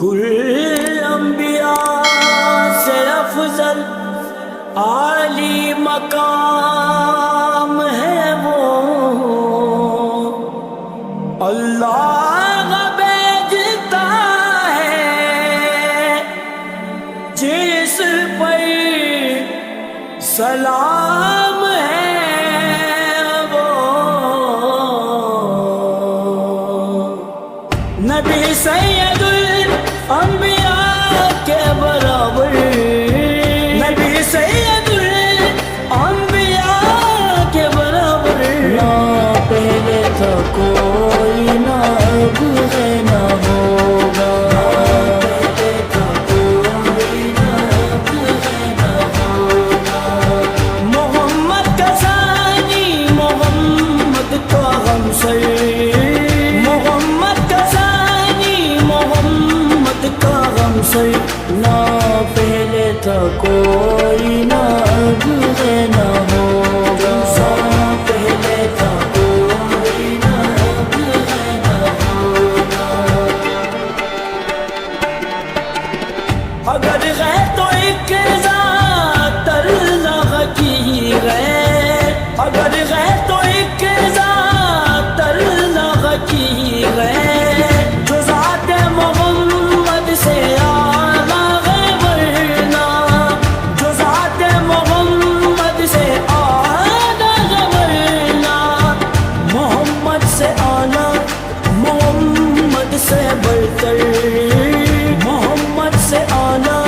کل انبیاء سے افضل عالی مقام ہے وہ، اللہ بھیجتا ہے جس پر سلام ہے وہ، نبی سید الانبیاء کے برابر، نبی سید الانبیاء کے برابر، نہ پہلے تھا کوئی نہ اب ہے نہ ہوگا، محمد کا ثانی محمد کا ہمسر، محمد کا ثانی محمد کا ہمسر، نہ پہلے تھا کوئی نہ اب ہے نہ ہوگا، پہلے تھا کوئی نہ اب ہے نہ ہوگا، اگر ہے تو ایک ذات اللہ کی ہے، اگر ہے تو ایک ذات اللہ کی ہے، جو ذات محمد سے اعلیٰ ہے، ورنہ جو ذات محمد سے اعلیٰ ہے، ورنہ محمد سے اعلیٰ، محمد سے برتر، محمد سے اعلیٰ،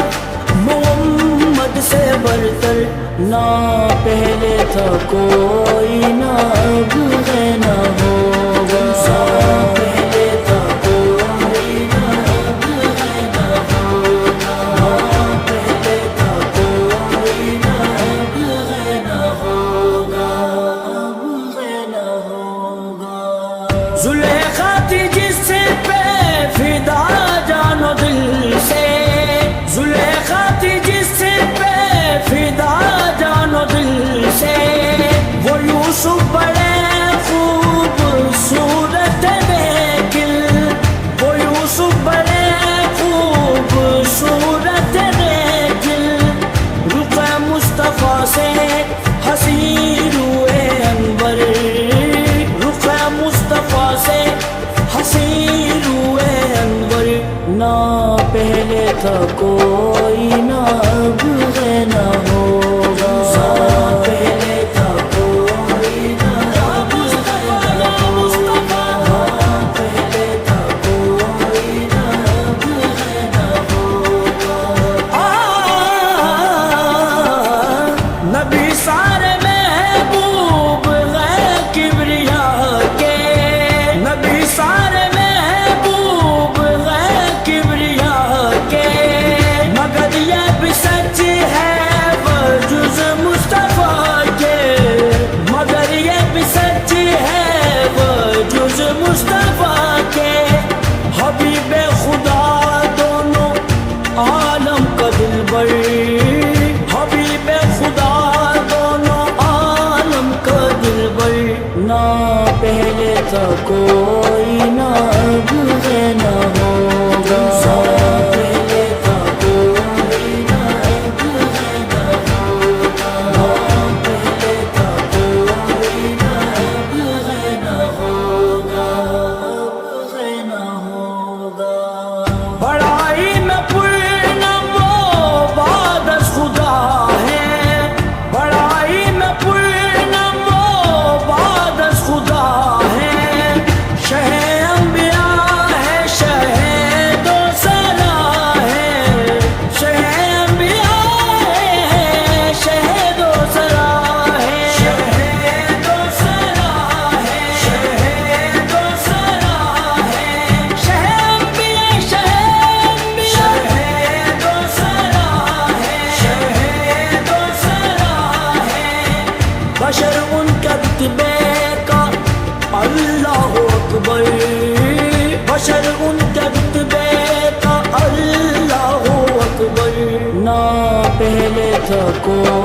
محمد سے برتر، نہ پہلے تھا کوئی نہ اب ہے نہ ہوگا، پہلے تھا کوئی نہ اب ہے نہ ہوگا، پہلے تھا کوئی نہ اب ہے نہ ہوگا، اب ہے نہ ہوگا، زلیخا تھی جس پہ فدا جان و دل سے، زلیخا تھی جس پہ فدا جان و دل سے، وہ یوسف بڑے خوبصورت لیکن، وہ یوسف بڑے خوبصورت لیکن، رخ مصطفیٰ سے حسین روئے انور، رخ مصطفیٰ سے حسین روئے انور، نہ پہلے تھا کوئی نہ اب ہے نہ ہوگا، پہلے تھا کوئی نہ اب ہے نہ ہوگا، پہلے تھا کوئی نہ اب ہے نہ ہوگا، نبی سارے محبوب ہے کبریا کے، نبی سارے محبوب ہے کبریا کے، مگر یہ بھی سچ ہے وجز مصطفیٰ کے، مگر یہ بھی سچ ہے وجز مصطفیٰ کے، حبیب خدا دونوں عالم کا دلبر، حبیب خدا دونوں عالم کا دلبر، نہ پہلے تھا کوئی نہ اب ہے نہ ہوگا، پہلے تھا کوئی نہ اب ہے نہ ہوگا، پہلے تھا کوئی نہ اب ہے نہ ہوگا، اب ہے نہ ہوگا، بڑائی میں پورنم و بادش خدا ہے، بڑائی میں پورنم و بادش خدا ہے، شہ انبیاء ہے، شہید و صلاح ہے، شہ انبیاء ہے، شہید و صلاح ہے، شہید و صلاح ہے، شہید و صلاح ہے، شہ انبیاء، شہید و صلاح ہے، شہید و صلاح ہے، بشر ان کا رتبے کا اللہ اکبر، بشر ان کا رتبے کا اللہ اکبر، نہ پہلے تھا کوئی